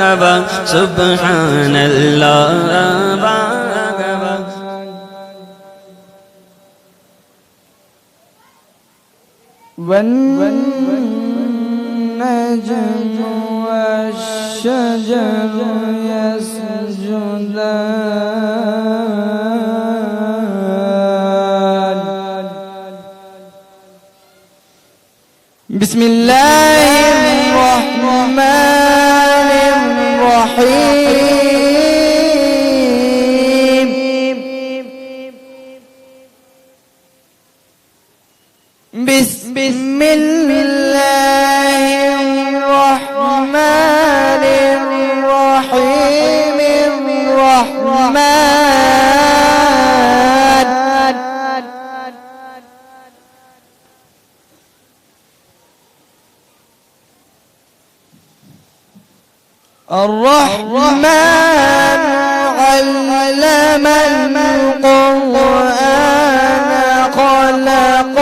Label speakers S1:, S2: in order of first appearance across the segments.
S1: سبحان اللہ
S2: والنجم والشجر يسجدان بسم الله الرحمن الرحيم بسم الله الرحمن الرحيم الرحمن علم القرآن خلق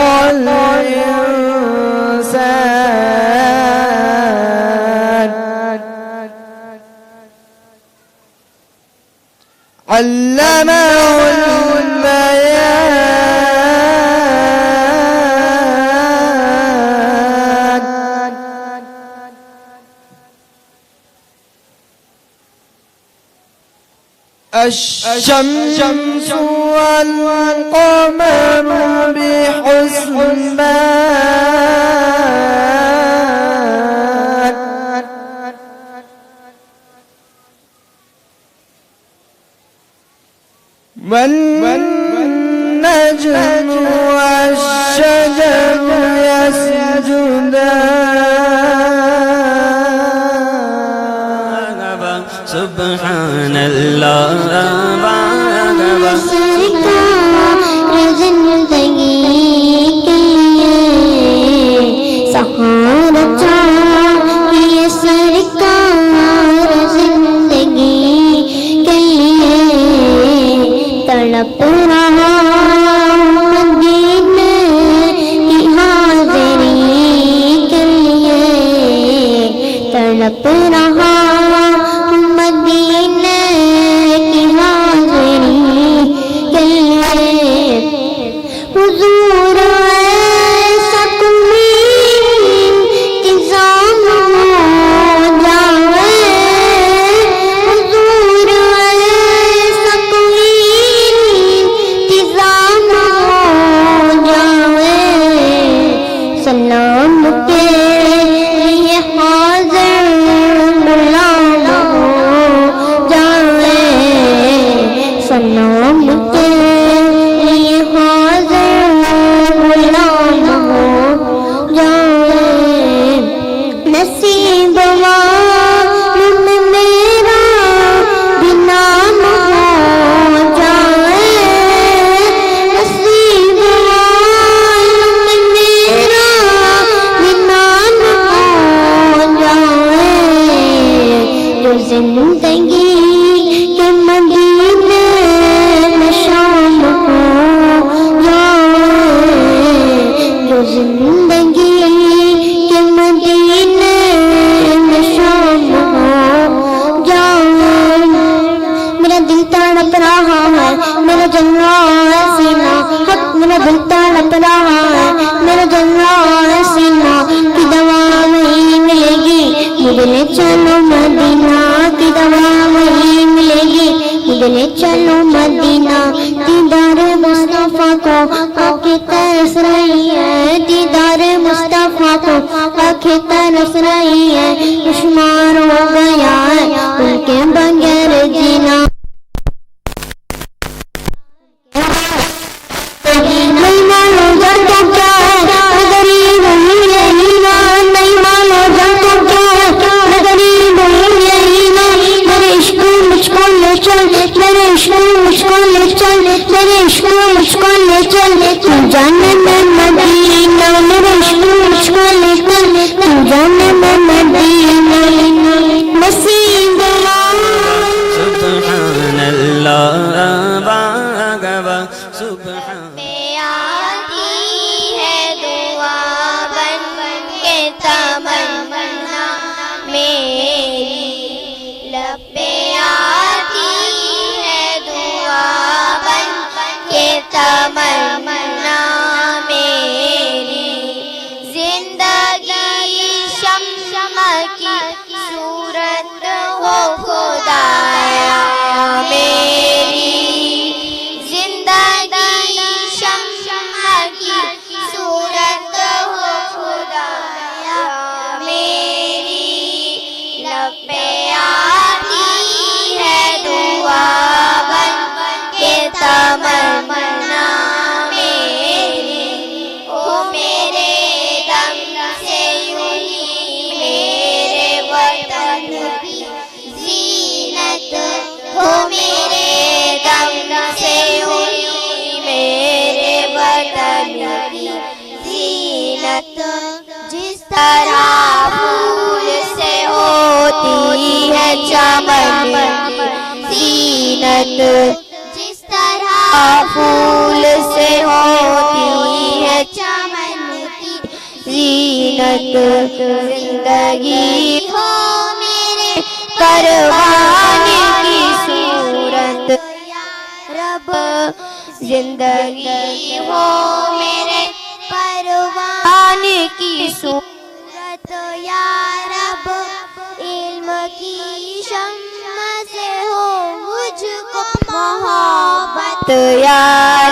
S2: الإنسان علمه البيان الشمس والقمر بحسبان والنجم والشجر يسجدان
S1: سبحان اللہ
S3: سرکار زندگی کے لیے سہارا چاہیے سرکار زندگی کے لیے تڑپ رہا مدینے کی حاضری کے لیے تڑپ رہا مدینے کی حاضری کے لیے حضور ایسا کوئی انتظام ہو جائے حضور ایسا کوئی انتظام ہو جائے سلام کے لیے حاضر غلام ہو جائے سلام کے لیے حاضر غلام ہو جائے نصیب معلوم میرا بھی نام ہو جائے نصیب معلوم میرا بھی نام ہو جائے جو زندگی کے مدینے میں شام ہو جائے جو زندگی کے مدینے میں شام ہو جائے میرا دل تڑپ رہا ہے میرا جل رہا ہے سینہ حق میرا دل تڑپ رہا ہے میرا جل رہا ہے سینہ کی دوا نہیں ملے گی مجھے لے چلو مدینہ کی دوا نہیں ملے گی مجھے لے چلو مدینہ دیدار مصطفیٰ کو آنکھیں ترس رہی ہے دیدار مصطفیٰ کو آنکھیں ترس رہی ہے دشمار ہو گیا ہے ان کے بغیر جینا نہیں مانو جب تو کیا ہے غریب ہوں یہی مان نہیں مانو جب تو کیا ہے غریب ہوں یہی مان میرے عشق مجھ کو لے چل میرے عشق مجھ کو لے چل میرے عشق مجھ کو لے چل تو جانے میں مدینہ میرے عشق مجھ کو لے چل تو جانے میں مدینہ نصیب
S1: سبحان اللہ سبحان
S3: آتی ہے دعا بن کے تمنا میری لب پہ آتی ہے دعا بن کے تمنا میری، زندگی شمع کی صورت ہو خدایا میری، زندگی شمع کی صورت ہو خدایا میری، لب پہ آتی ہے دعا بن کے تمنا میری، او میرے دم سے یوں ہی میرے وطن کی زینت، ہو میرے دم سے یوں ہی میرے وطن کی زینت، جس طرح پھول سے ہوتی ہے چمن کی زینت، جس طرح پھول سے ہوتی ہے چمن کی زینت، زندگی ہو میرے کاروان کی صورت یا رب، زندگی ہو میرے کاروان کی صورت یا رب، علم کی شمع سے ہو مجھ کو محبت یا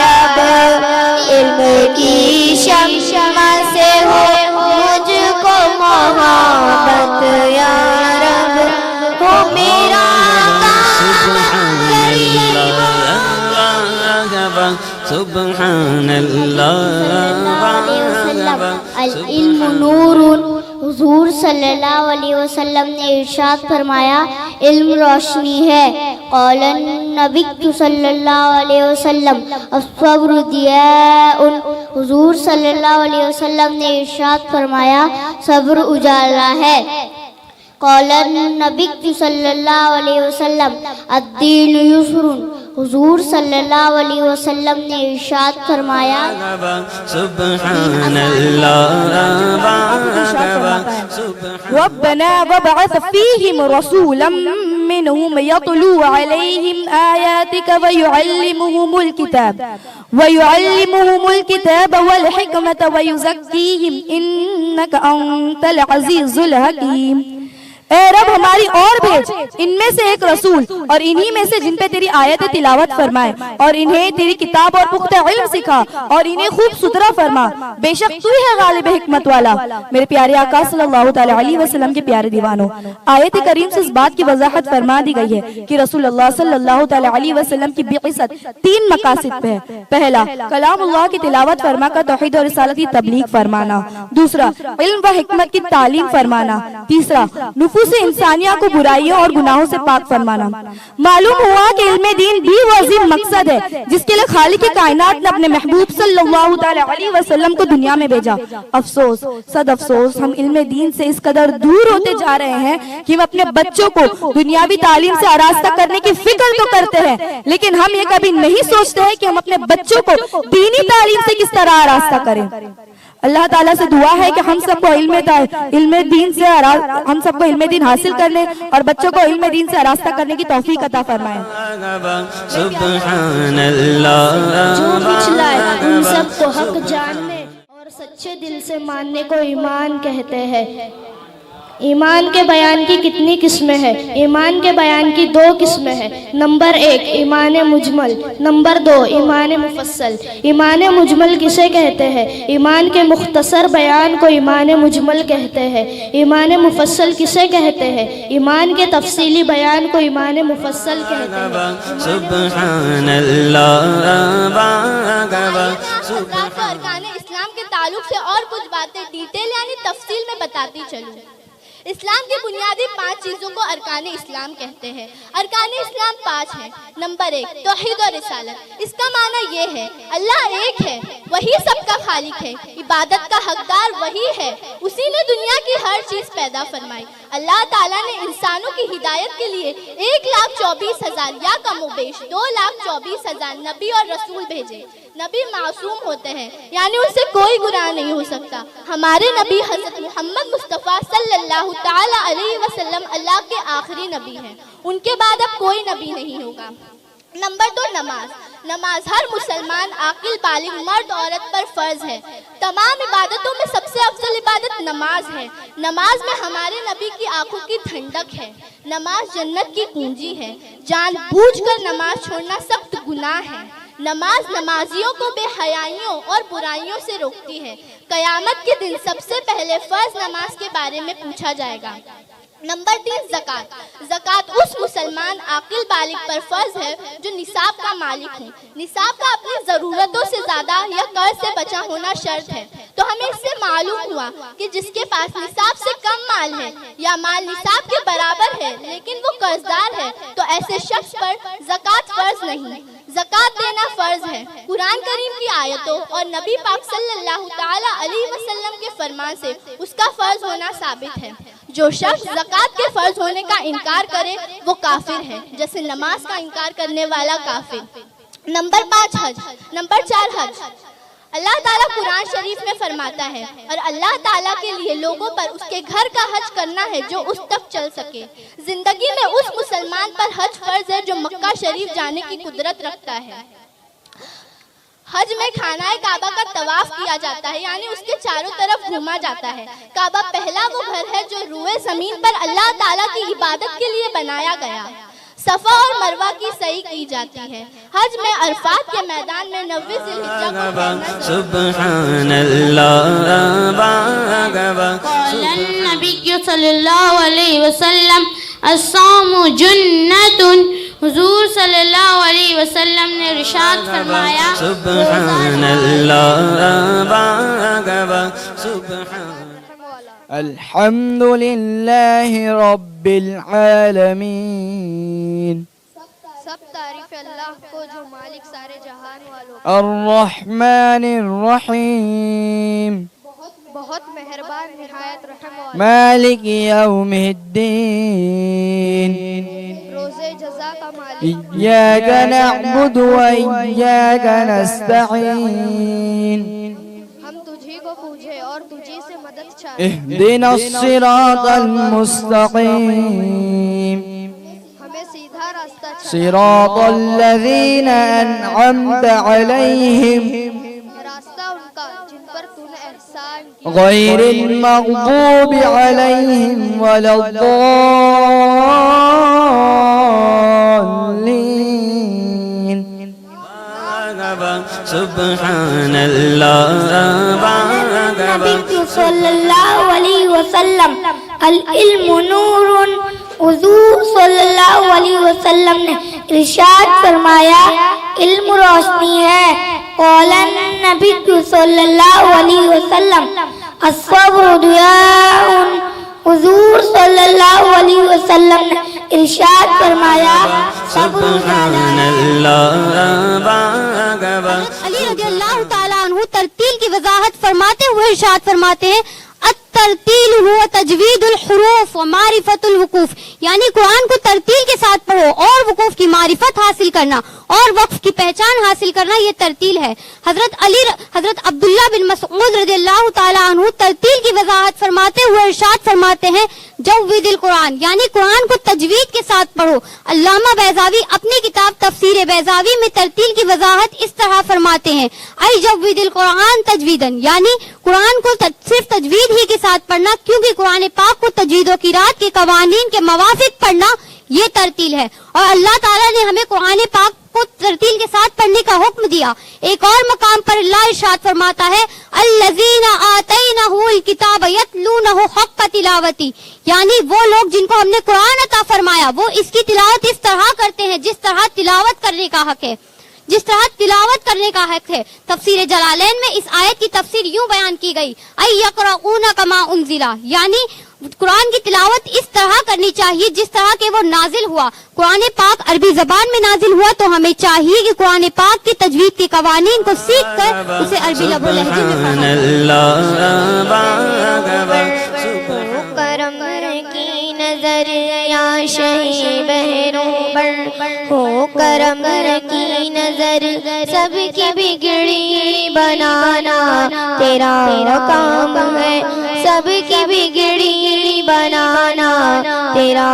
S3: رب، علم کی شمع سے ہو مجھ کو محبت یا رب، ہو میرا
S1: سبحان اللہ
S3: العلم نور، حضور صلی اللہ علیہ وسلم نے ارشاد فرمایا علم روشنی ہے۔ قال النبی صلی اللہ علیہ وسلم الصبر ضیاء، حضور صلی اللہ علیہ وسلم نے ارشاد فرمایا صبر اجالا ہے۔ قال النبی صلی اللہ علیہ وسلم الدین یسر، حضور صلی اللہ علیہ وسلم نے ارشاد فرمایا
S1: سبحان اللہ
S4: ربنا وابعث فيهم رسولا منهم يتلو عليهم آياتك ويعلمهم الكتاب والحكمة ويزكيهم إنك أنت العزيز الحكيم۔ اے رب ہماری اور بھیج ان میں سے ایک رسول اور انہی میں سے جن پہ تیری آیت تلاوت فرمائے، اور انہیں تیری کتاب اور پختہ علم سکھا، اور انہیں خوب ستھرا فرما، بے شک تو ہی ہے غالب حکمت والا۔ میرے پیارے آقا صلی اللہ تعالی علیہ وسلم کے پیارے دیوانوں، آیت کریم سے اس بات کی وضاحت فرما دی گئی ہے کہ رسول اللہ صلی اللہ تعالی علیہ وسلم کی بعثت 3 مقاصد پہ ہے۔ پہلا، کلام اللہ کی تلاوت فرما کر توحید اور رسالت کی تبلیغ فرمانا۔ دوسرا، علم و حکمت کی تعلیم فرمانا۔ تیسرا، نفوس انسانیہ کو برائیوں اور گناہوں سے پاک فرمانا۔ معلوم ہوا کہ علم دین بھی وہ عظیم مقصد ہے جس کے لیے خالق کائنات نے اپنے محبوب صلی اللہ تعالی علیہ وسلم کو دنیا میں بھیجا۔ افسوس، صد افسوس، ہم علم دین سے اس قدر دور ہوتے جا رہے ہیں کہ ہم اپنے بچوں کو دنیاوی تعلیم سے آراستہ کرنے کی فکر تو کرتے ہیں، لیکن ہم یہ کبھی نہیں سوچتے ہیں کہ ہم اپنے بچوں کو دینی تعلیم سے کس طرح آراستہ کریں۔ اللہ تعالیٰ سے دعا ہے کہ ہم سب کو علم دین حاصل کرنے اور بچوں کو علم دین سے آراستہ کرنے کی توفیق عطا فرمائے۔
S1: سبحان اللہ
S5: جو بچلائے ان سب کو حق جاننے اور سچے دل سے ماننے کو ایمان کہتے ہیں۔ ایمان کے بیان کی کتنی قسمیں ہیں؟ ایمان کے بیان کی 2 قسمیں ہیں۔ نمبر 1 ایمان مجمل، نمبر 2 ایمان مفصل۔ ایمان مجمل کسے کہتے ہیں؟ ایمان کے مختصر بیان کو ایمان مجمل کہتے ہیں۔ ایمان مفصل کسے کہتے ہیں؟ ایمان کے تفصیلی بیان کو ایمان مفصل کہتے ہیں۔
S1: سبحان اللہ
S6: ارکان اسلام کے تعلق سے اور کچھ باتیں ڈیٹیل یعنی تفصیل میں بتاتی چلوں۔ اسلام کی بنیادی 5 چیزوں کو ارکان اسلام کہتے ہیں۔ ارکان اسلام 5 ہیں۔ نمبر 1 توحید اور رسالت، اس کا معنی یہ ہے اللہ ایک ہے، وہی سب کا خالق ہے، عبادت کا حقدار وہی ہے، اسی نے دنیا کی ہر چیز پیدا فرمائی۔ اللہ تعالیٰ نے انسانوں کی ہدایت کے لیے 1,24,000 یا کم و بیش 2,24,000 نبی اور رسول بھیجے۔ نبی معصوم ہوتے ہیں، یعنی ان سے کوئی گناہ نہیں ہو سکتا۔ ہمارے نبی حضرت محمد مصطفیٰ صلی اللہ تعالی علیہ وسلم اللہ کے آخری نبی ہیں، ان کے بعد اب کوئی نبی نہیں ہوگا۔ نمبر 2، نماز۔ نماز ہر مسلمان عاقل بالغ مرد عورت پر فرض ہے۔ تمام عبادتوں میں سب سے افضل عبادت نماز ہے۔ نماز میں ہمارے نبی کی آنکھوں کی ٹھنڈک ہے۔ نماز جنت کی کنجی ہے۔ جان بوجھ کر نماز چھوڑنا سخت گناہ ہے۔ نماز نمازیوں کو بے حیائیوں اور برائیوں سے روکتی ہے۔ قیامت کے دن سب سے پہلے فرض نماز کے بارے میں پوچھا جائے گا۔ نمبر 3، زکوٰۃ۔ زکوٰۃ اس مسلمان عاقل بالغ پر فرض ہے جو نصاب کا مالک ہو۔ نصاب کا اپنی ضرورتوں سے زیادہ یا قرض سے بچا ہونا شرط ہے۔ تو ہمیں اس سے معلوم ہوا کہ جس کے پاس نصاب سے کم مال ہے یا مال نصاب کے برابر ہے لیکن وہ قرضدار ہے تو ایسے شخص پر زکوٰۃ فرض نہیں۔ زکوٰۃ دینا فرض ہے۔ قرآن کریم کی آیتوں اور نبی پاک صلی اللہ تعالی علیہ وسلم کے فرمان سے اس کا فرض ہونا ثابت ہے۔ جو شخص زکوٰۃ کے فرض ہونے کا انکار کرے وہ کافر ہے، جیسے نماز کا انکار کرنے والا کافر۔ نمبر 5، حج۔ نمبر 4، حج۔ اللہ تعالیٰ قرآن شریف میں فرماتا ہے، اور اللہ تعالیٰ کے لیے لوگوں پر اس کے گھر کا حج کرنا ہے جو اس تک چل سکے۔ زندگی میں اس مسلمان پر حج فرض ہے جو مکہ شریف جانے کی قدرت رکھتا ہے۔ حج میں خانہ کعبہ کا طواف کیا جاتا ہے، یعنی اس کے چاروں طرف گھوما جاتا ہے۔ کعبہ پہلا وہ گھر ہے جو روئے زمین پر اللہ تعالیٰ کی عبادت کے لیے بنایا گیا۔ صفا اور مروہ کی سعی کی جاتی ہے۔ حج میں عرفات کے میدان میں 90 ذی الحجہ کو پڑھنا
S1: سبحان اللہ۔
S7: قال النبی صلی اللہ علیہ وسلم الصوم جنۃ۔ حضور صلی اللہ علیہ وسلم نے ارشاد فرمایا
S1: سبحان اللہ۔
S2: الحمد للہ رب العالمین،
S5: سب تعریف اللہ کو جو مالک سارے جہان والوں
S2: الرحمن الرحیم،
S5: بہت مہربان نہایت رحم والا،
S2: مالک یوم الدین،
S5: روز جزا کا مالک،
S2: ایاک نعبد و ایاک نستعین،
S5: ہم تجھی کو پوجے اور تجھی سے مدد چاہتے،
S2: اہدنا الصراط المستقیم،
S5: ہمیں سیدھا راستہ چاہتے،
S2: صراط الذین انعمت علیہم
S5: راستہ ان کا جن پر تو نے احسان کیا،
S2: غیر المغضوب علیہم ولا الضالین۔
S1: سبحان اللہ۔
S3: نبی صلی اللہ علیہ وسلم العلم نور۔ حضور صلی اللہ علیہ وسلم نے ارشاد فرمایا علم روشنی ہے۔ قال النبی صلی اللہ علیہ وسلم الصبر ضیاء۔ حضور صلی اللہ علیہ وسلم نے ارشاد فرمایا
S1: سبحان اللہ۔
S7: علی رضی اللہ تعالیٰ عنہ ترتیل کی وضاحت فرماتے ہوئے ارشاد فرماتے ہیں الترتیل هو تجوید الحروف و معرفت الوقوف، یعنی قرآن کو ترتیل کے ساتھ پڑھو اور وقوف کی معرفت حاصل کرنا اور وقف کی پہچان حاصل کرنا، یہ ترتیل ہے۔ حضرت عبداللہ بن مسعود رضی اللہ تعالیٰ عنہ ترتیل کی وضاحت فرماتے ہوئے ارشاد فرماتے ہیں جوید القرآن، یعنی قرآن کو تجوید کے ساتھ پڑھو۔ علامہ بیضاوی اپنی کتاب تفسیر بیضاوی میں ترتیل کی وضاحت اس طرح فرماتے ہیں ای جوید القرآن تجویدن، یعنی قرآن کو صرف تجوید ہی کے ساتھ پڑھنا، کیونکہ قرآن پاک کو تجوید و قرات کے قوانین کے موافق پڑھنا یہ ترتیل ہے۔ اور اللہ تعالیٰ نے ہمیں قرآن پاک کو ترتیل کے ساتھ پڑھنے کا حکم دیا۔ ایک اور مقام پر اللہ ارشاد فرماتا ہے الذین آتینہ الکتاب یتلونہ حق تلاوتی، یعنی وہ لوگ جن کو ہم نے قرآن عطا فرمایا وہ اس کی تلاوت اس طرح کرتے ہیں جس طرح تلاوت کرنے کا حق ہے، جس طرح تلاوت کرنے کا حق ہے۔ تفسیر جلالین میں اس آیت کی تفسیر یوں بیان کی گئی ای یقرؤون کما انزل، یعنی قرآن کی تلاوت اس طرح کرنی چاہیے جس طرح کہ وہ نازل ہوا۔ قرآن پاک عربی زبان میں نازل ہوا تو ہمیں چاہیے کہ قرآن پاک کی تجوید کے قوانین کو سیکھ کر اسے عربی لب و لہجے میں
S3: کرم کی نظر یا شہی بہروں ہو کرم کی نظر سب کی بگڑی بنانا تیرا کام ہے سب کی بگڑی بنانا تیرا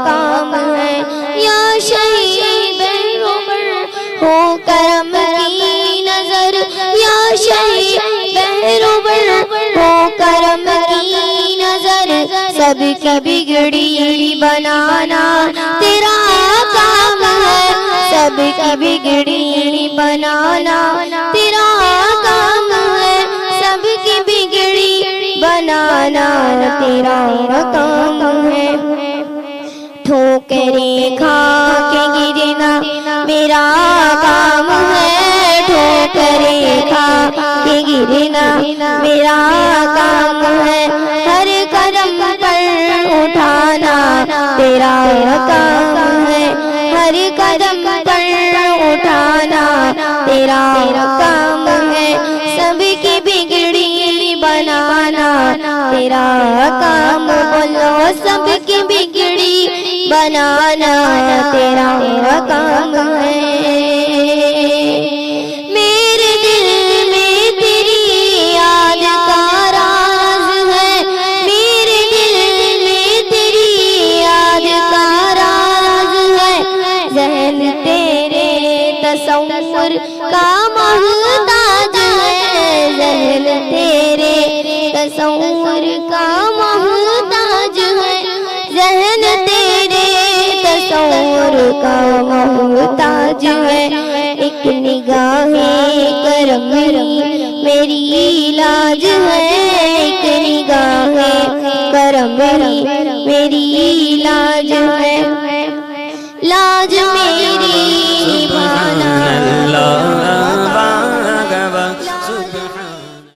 S3: کام ہے یا شہید بہروبر ہو کرم کی نظر یا شہید بہروبر ہو کرم کی نظر سب کی بگڑی بنانا تیرا کام ہے سب کی بگڑی بنانا تیرا کام ہے سب کی بگڑی بنانا تیرا کام ہے ٹھوکریں کھا کے گرنا میرا کام ہے ٹھوکریں کھا کے گرنا میرا کام ہے ہر قدم پر اٹھانا تیرا کام ہے ہر قدم پر اٹھانا تیرا کام ہے سب کی بگڑی بنانا تیرا کام بولو سب کی بگڑی بنانا تیرا کام ہے میرے دل میں تیری یاد کا راز ہے میرے دل میں تیری یاد کا راز ہے ذہن تیرے تصور کا محتاج ہے ذہن تیرے تصور کا محتاج ہے ذہن تیرے تصور کا محتاج ہے ایک نگاہ کرم میری لاج ہے ایک نگاہ کرم